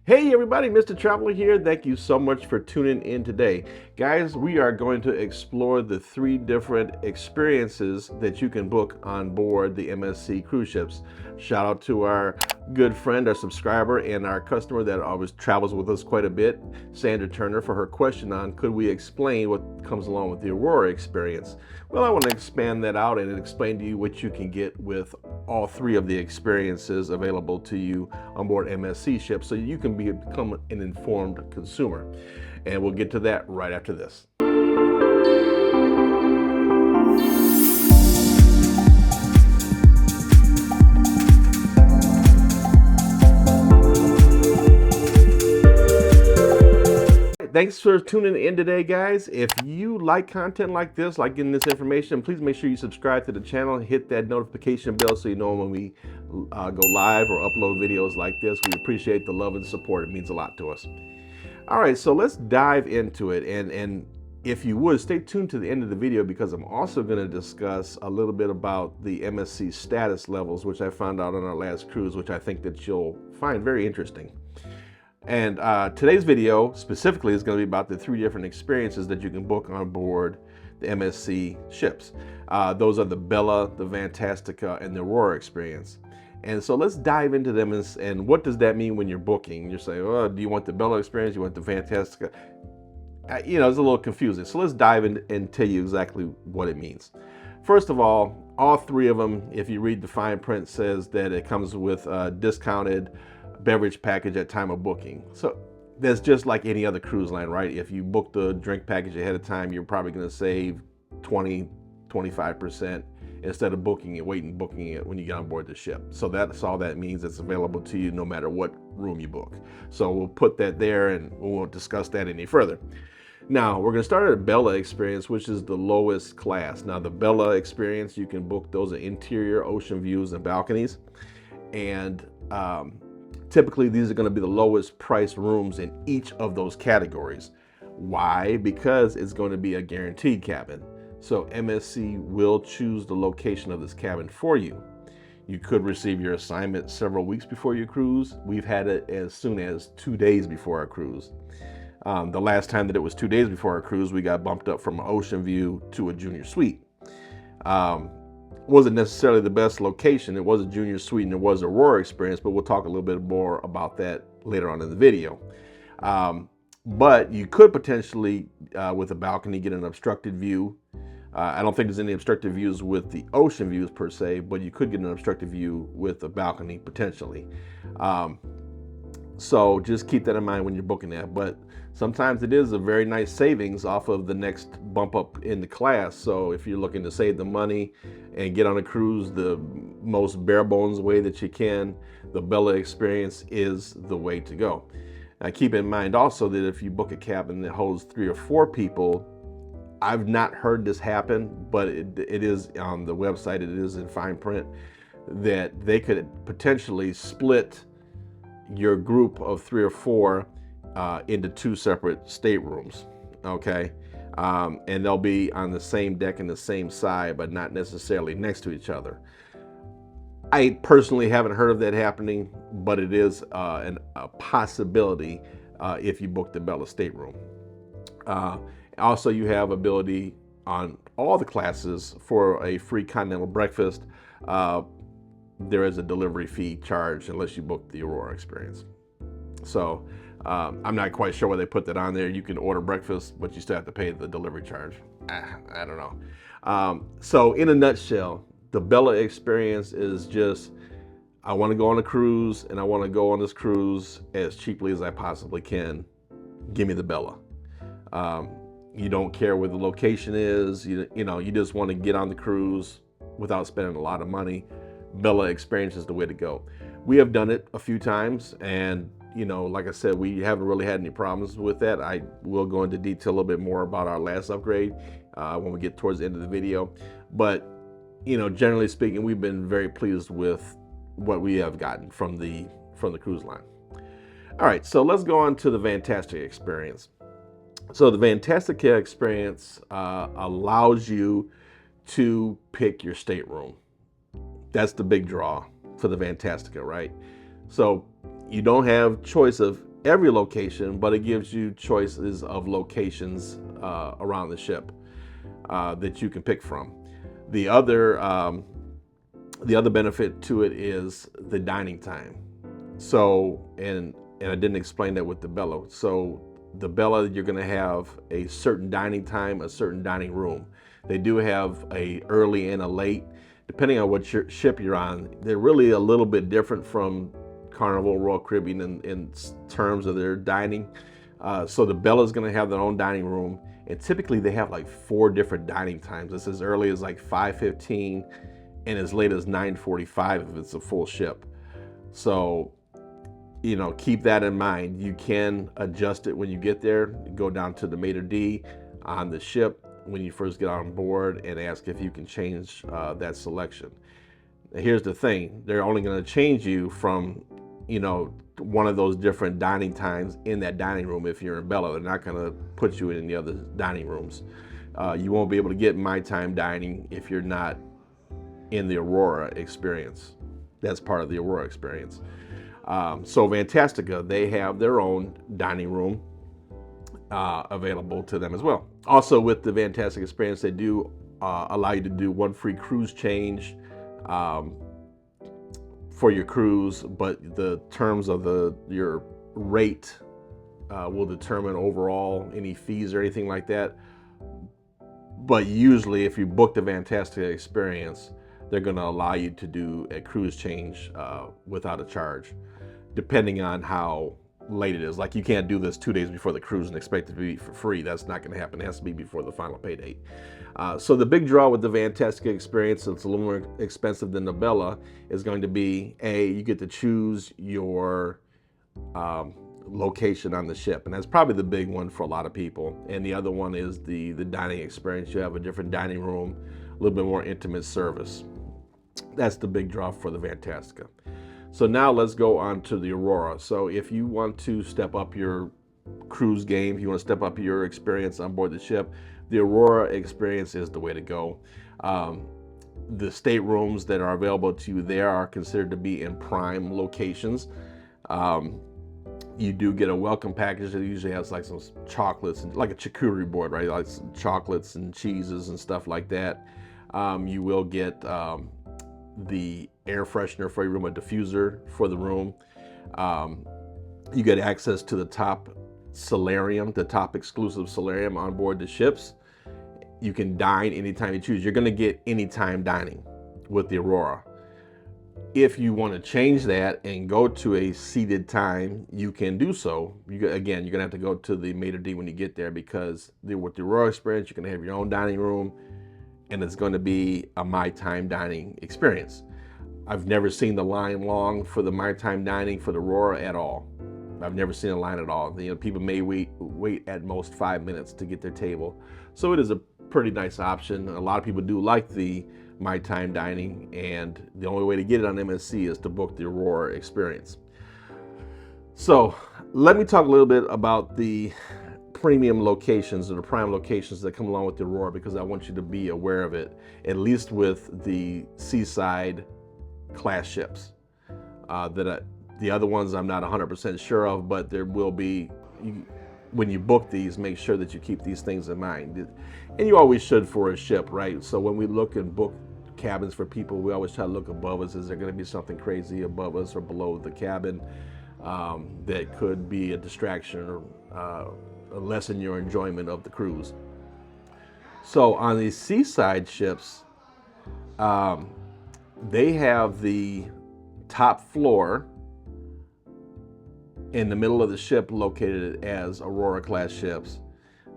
Hey everybody, Mr. Traveler here. Thank you so much for tuning in today. Guys, we are going to explore the three different experiences that you can book on board the MSC cruise ships. Shout out to our good friend, our subscriber, and our customer that always travels with us quite a bit, Sandra Turner, for her question on could we explain what comes along with the Aurora experience. Well, I want to expand that out and explain to you what you can get with all three of the experiences available to you on board MSC ships so you can become an informed consumer. And we'll get to that right after this. Thanks for tuning in today, guys. If you like content like this, like getting this information, please make sure you subscribe to the channel and hit that notification bell so you know when we go live or upload videos like this. We appreciate the love and support. It means a lot to us. All right, so let's dive into it. And if you would, stay tuned to the end of the video because I'm also going to discuss a little bit about the MSC status levels, which I found out on our last cruise, which I think that you'll find very interesting. And today's video specifically is going to be about the three different experiences that you can book on board the MSC ships. Those are the Bella, the Fantastica, and the Aurora experience. And so let's dive into them and what does that mean when you're booking? You're saying, oh, do you want the Bella experience? You want the Fantastica? It's a little confusing. So let's dive in and tell you exactly what it means. First of all three of them, if you read the fine print, says that it comes with a discounted beverage package at time of booking. So that's just like any other cruise line, right? If you book the drink package ahead of time, you're probably going to save 25% instead of booking it when you get on board the ship. So that's all that means. It's available to you no matter what room you book. So we'll put that there and we won't discuss that any further. Now we're going to start at a Bella experience, which is the lowest class. Now the Bella experience, you can book those at interior ocean views and balconies. And typically, these are going to be the lowest price rooms in each of those categories. Why? Because it's going to be a guaranteed cabin. So MSC will choose the location of this cabin for you. You could receive your assignment several weeks before your cruise. We've had it as soon as 2 days before our cruise. The last time that it was 2 days before our cruise, we got bumped up from an ocean view to a junior suite. Wasn't necessarily the best location. It was a junior suite and it was a Aurora experience, but we'll talk a little bit more about that later on in the video. But you could potentially, with a balcony, get an obstructed view. I don't think there's any obstructed views with the ocean views per se, but you could get an obstructed view with a balcony potentially. So just keep that in mind when you're booking that. But sometimes it is a very nice savings off of the next bump up in the class. So if you're looking to save the money and get on a cruise the most bare bones way that you can, the Bella experience is the way to go. Now keep in mind also that if you book a cabin that holds 3 or 4 people, I've not heard this happen, but it is on the website, it is in fine print, that they could potentially split your group of 3 or 4 into 2 separate staterooms, okay? And they'll be on the same deck and the same side, but not necessarily next to each other. I personally haven't heard of that happening, but it is a possibility if you book the Bella stateroom. Also, you have ability on all the classes for a free continental breakfast. There is a delivery fee charged unless you book the Aurora experience. So I'm not quite sure why they put that on there. You can order breakfast, but you still have to pay the delivery charge. I don't know. So in a nutshell, the Bella experience is just, I want to go on a cruise and I want to go on this cruise as cheaply as I possibly can. Give me the Bella. You don't care where the location is. You just want to get on the cruise without spending a lot of money. Bella experience is the way to go. We have done it a few times, and like I said, we haven't really had any problems with that. I will go into detail a little bit more about our last upgrade when we get towards the end of the video. But generally speaking, we've been very pleased with what we have gotten from the cruise line. All right, so let's go on to the Fantastica experience. So the Fantastica experience allows you to pick your stateroom. That's the big draw for the Fantastica, right? So you don't have choice of every location, but it gives you choices of locations around the ship that you can pick from. The other benefit to it is the dining time. So, and I didn't explain that with the Bella. So the Bella, you're going to have a certain dining time, a certain dining room. They do have a early and a late, depending on what ship you're on. They're really a little bit different from Carnival, Royal Caribbean in terms of their dining. So the Bella is going to have their own dining room, and typically they have like 4 different dining times. It's as early as like 5:15 and as late as 9:45 if it's a full ship. So, you know, keep that in mind. You can adjust it when you get there. Go down to the maitre d' on the ship when you first get on board and ask if you can change that selection. Now, here's the thing. They're only going to change you from, you know, one of those different dining times in that dining room if you're in Bella. They're not going to put you in the other dining rooms. You won't be able to get my time dining if you're not in the Aurora experience. That's part of the Aurora experience. So Fantastica, they have their own dining room available to them as well. Also with the Fantastic experience, they do allow you to do 1 free cruise change for your cruise, but the terms of your rate will determine overall any fees or anything like that. But usually if you book the Fantastica experience, they're going to allow you to do a cruise change without a charge, depending on how late it is. Like, you can't do this 2 days before the cruise and expect it to be for free. That's not going to happen. It has to be before the final pay date. So the big draw with the Fantastica experience, it's a little more expensive than the Bella, is going to be, you get to choose your location on the ship, and that's probably the big one for a lot of people. And the other one is the dining experience. You have a different dining room, a little bit more intimate service. That's the big draw for the Fantastica. So now let's go on to the Aurora. So if you want to step up your cruise game, if you want to step up your experience on board the ship, the Aurora experience is the way to go. The staterooms that are available to you there are considered to be in prime locations. You do get a welcome package that usually has like some chocolates, and like a charcuterie board, right? Like some chocolates and cheeses and stuff like that. You will get the air freshener for your room, a diffuser for the room. You get access to the top solarium, the top exclusive solarium on board the ships. You can dine anytime you choose. You're going to get anytime dining with the Aurora. If you want to change that and go to a seated time, you can do so. Again, you're going to have to go to the maitre d' when you get there, because with the Aurora experience, you can have your own dining room, and it's going to be a My Time dining experience. I've never seen the line long for the My Time dining for the Aurora at all. I've never seen a line at all. You know, people may wait at most 5 minutes to get their table. So it is a pretty nice option. A lot of people do like the My Time dining, and the only way to get it on MSC is to book the Aurora experience. So let me talk a little bit about the premium locations, or the prime locations that come along with the Aurora, because I want you to be aware of it, at least with the seaside class ships. The other ones I'm not 100% sure of, but there will be. When you book these, make sure that you keep these things in mind, and you always should for a ship, right? So when we look and book cabins for people, we always try to look above us. Is there going to be something crazy above us or below the cabin that could be a distraction or lessen your enjoyment of the cruise? So on these seaside ships, they have the top floor in the middle of the ship located as Aurora class ships.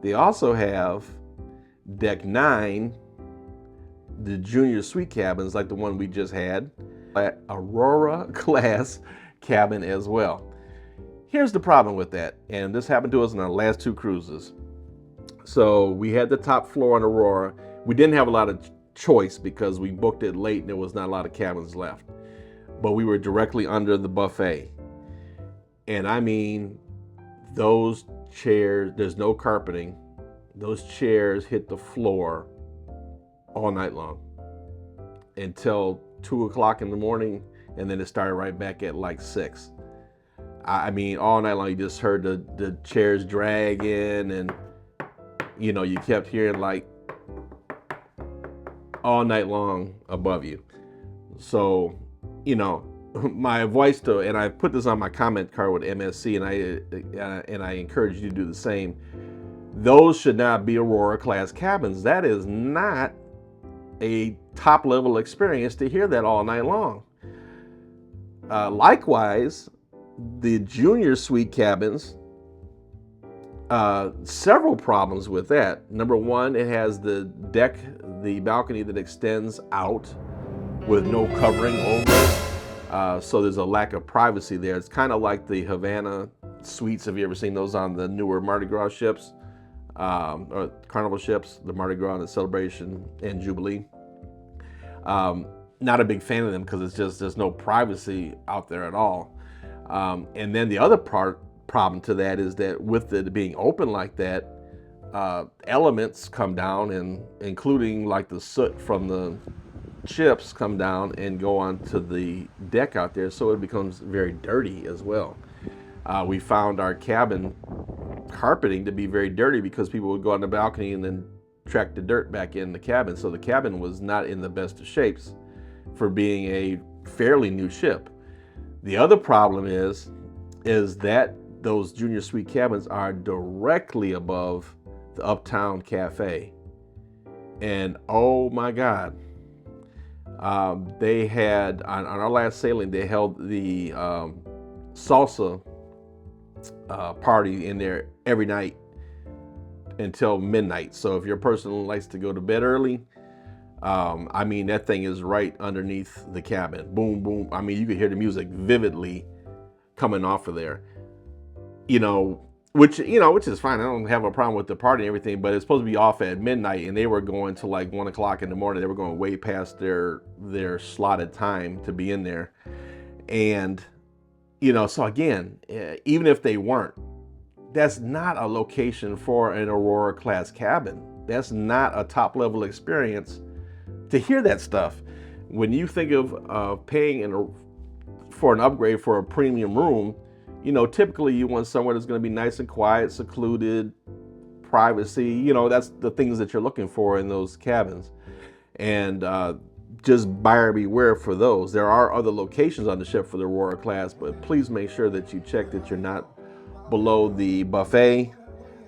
They also have deck 9, the junior suite cabins like the one we just had, Aurora class cabin as well. Here's the problem with that, and this happened to us in our last 2 cruises. So we had the top floor on Aurora. We didn't have a lot of choice because we booked it late and there was not a lot of cabins left. But we were directly under the buffet. And I mean, those chairs, there's no carpeting. Those chairs hit the floor all night long until 2 o'clock in the morning, and then it started right back at like 6. I mean, all night long you just heard the chairs dragging, and you kept hearing like all night long above you. So, my advice to, and I put this on my comment card with MSC, and I encourage you to do the same. Those should not be Aurora class cabins. That is not a top level experience to hear that all night long. Likewise, the junior suite cabins, several problems with that. Number one, it has the balcony that extends out with no covering over it. So there's a lack of privacy there. It's kind of like the Havana suites. Have you ever seen those on the newer Mardi Gras ships? Or Carnival ships, the Mardi Gras and the Celebration and Jubilee. Not a big fan of them because it's just, there's no privacy out there at all. And then the other problem to that is that with it being open like that, elements come down, and including like the soot from the ships come down and go onto the deck out there, so it becomes very dirty as well. We found our cabin carpeting to be very dirty because people would go on the balcony and then track the dirt back in the cabin. So the cabin was not in the best of shapes for being a fairly new ship. The other problem is that those junior suite cabins are directly above the Uptown Cafe. And oh my God, they had, on our last sailing, they held the salsa party in there every night until midnight. So if you're a person who likes to go to bed early, I mean, that thing is right underneath the cabin. Boom, boom. I mean, you could hear the music vividly coming off of there. Which is fine. I don't have a problem with the party and everything, but it's supposed to be off at midnight, and they were going to like 1 o'clock in the morning. They were going way past their slotted time to be in there. And, so again, even if they weren't, that's not a location for an Aurora class cabin. That's not a top level experience to hear that stuff. When you think of paying for an upgrade for a premium room, typically you want somewhere that's going to be nice and quiet, secluded, privacy. That's the things that you're looking for in those cabins. And just buyer beware for those. There are other locations on the ship for the Aurora class, but please make sure that you check that you're not below the buffet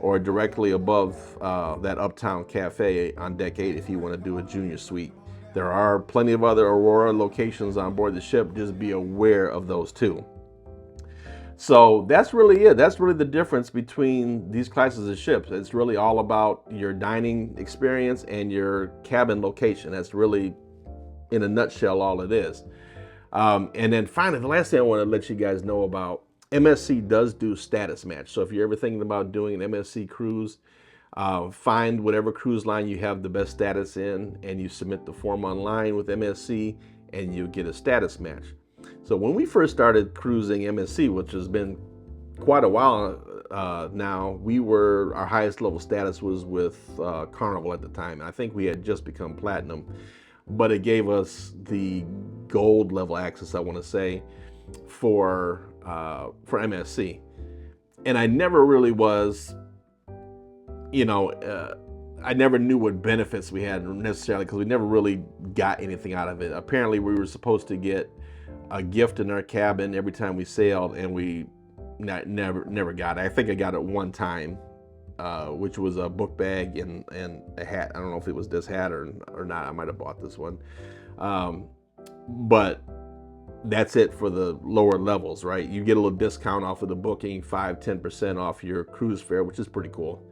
or directly above that Uptown Cafe on deck 8 if you want to do a junior suite. There are plenty of other Aurora locations on board the ship. Just be aware of those too. So that's really it. That's really the difference between these classes of ships. It's really all about your dining experience and your cabin location. That's really, in a nutshell, all it is. And then finally, the last thing I want to let you guys know about, MSC does do status match. So if you're ever thinking about doing an MSC cruise, find whatever cruise line you have the best status in, and you submit the form online with MSC, and you get a status match. So when we first started cruising MSC, which has been quite a while now, our highest level status was with Carnival at the time. I think we had just become platinum, but it gave us the gold level access, I want to say, for MSC. And I never really was, I never knew what benefits we had necessarily, because we never really got anything out of it. Apparently we were supposed to get a gift in our cabin every time we sailed, and we never got it. I think I got it one time, which was a book bag and a hat. I don't know if it was this hat or not. I might have bought this one. But that's it for the lower levels, right? You get a little discount off of the booking, 5-10% off your cruise fare, which is pretty cool.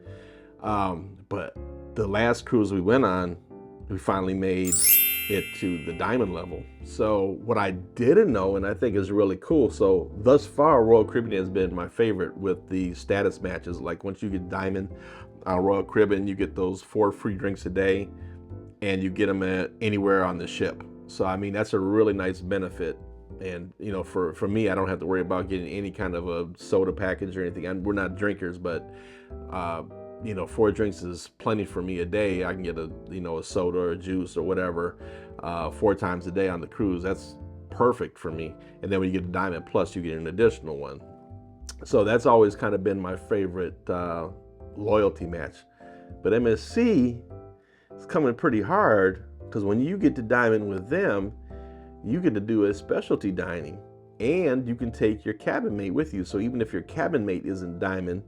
But the last cruise we went on, we finally made it to the diamond level. So what I didn't know, and I think is really cool, so thus far Royal Caribbean has been my favorite with the status matches. Like once you get diamond on Royal Caribbean, you get those 4 free drinks a day, and you get them at anywhere on the ship. So I mean, that's a really nice benefit. And for me, I don't have to worry about getting any kind of a soda package or anything. We're not drinkers, but 4 drinks is plenty for me a day. I can get a soda or a juice or whatever 4 times a day on the cruise. That's perfect for me. And then when you get the Diamond Plus, you get an additional one. So that's always kind of been my favorite loyalty match. But MSC is coming pretty hard because when you get to diamond with them, you get to do a specialty dining, and you can take your cabin mate with you. So even if your cabin mate isn't diamond,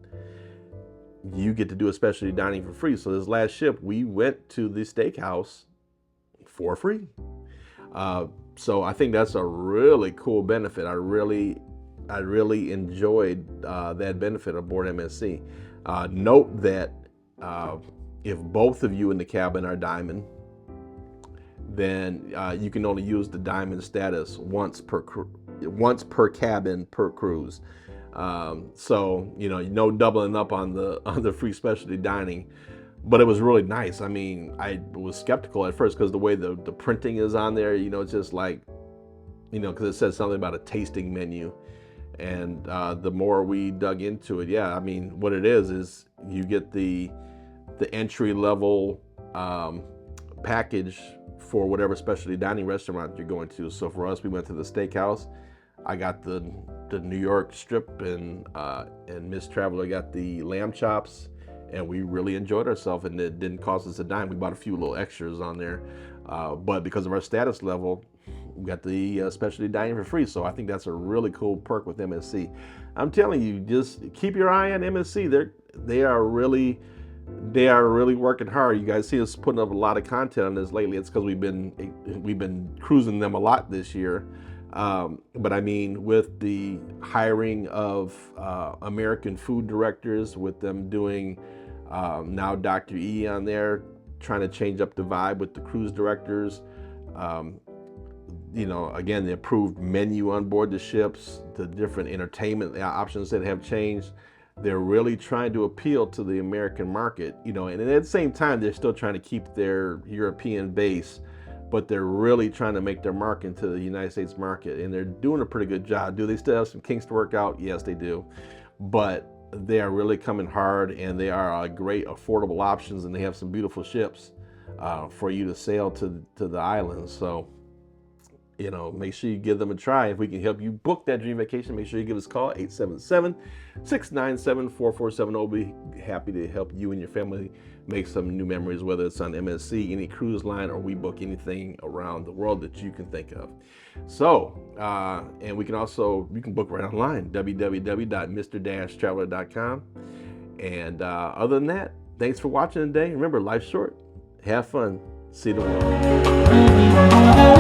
you get to do a specialty dining for free. So this last ship, we went to the steakhouse for free. So I think that's a really cool benefit. I really enjoyed that benefit aboard MSC. Note that if both of you in the cabin are diamond, then you can only use the diamond status once per cabin per cruise. So no doubling up on the free specialty dining. But it was really nice. I mean, I was skeptical at first because the way the printing is on there, it's just like, because it says something about a tasting menu. And the more we dug into it, yeah, I mean, what it is you get the entry level package for whatever specialty dining restaurant you're going to. So for us, we went to the steakhouse. I got the New York strip, and Miss Traveler got the lamb chops. And we really enjoyed ourselves, and it didn't cost us a dime. We bought a few little extras on there, but because of our status level, we got the specialty dining for free. So I think that's a really cool perk with MSC. I'm telling you, just keep your eye on MSC. They are really working hard. You guys see us putting up a lot of content on this lately. It's because we've been cruising them a lot this year. But I mean, with the hiring of American food directors, with them doing now Dr. E on there, trying to change up the vibe with the cruise directors. Again, the approved menu on board the ships, the different entertainment options that have changed. They're really trying to appeal to the American market, and at the same time, they're still trying to keep their European base, but they're really trying to make their mark into the United States market, and they're doing a pretty good job. Do they still have some kinks to work out? Yes, they do. But they are really coming hard, and they are great affordable options, and they have some beautiful ships for you to sail to the islands. So, make sure you give them a try. If we can help you book that dream vacation, make sure you give us a call, 877-697-4470. We'll be happy to help you and your family make some new memories, whether it's on MSC, any cruise line, or we book anything around the world that you can think of. So, and you can book right online, www.mr-traveler.com. And other than that, thanks for watching today. Remember, life's short. Have fun. See you tomorrow.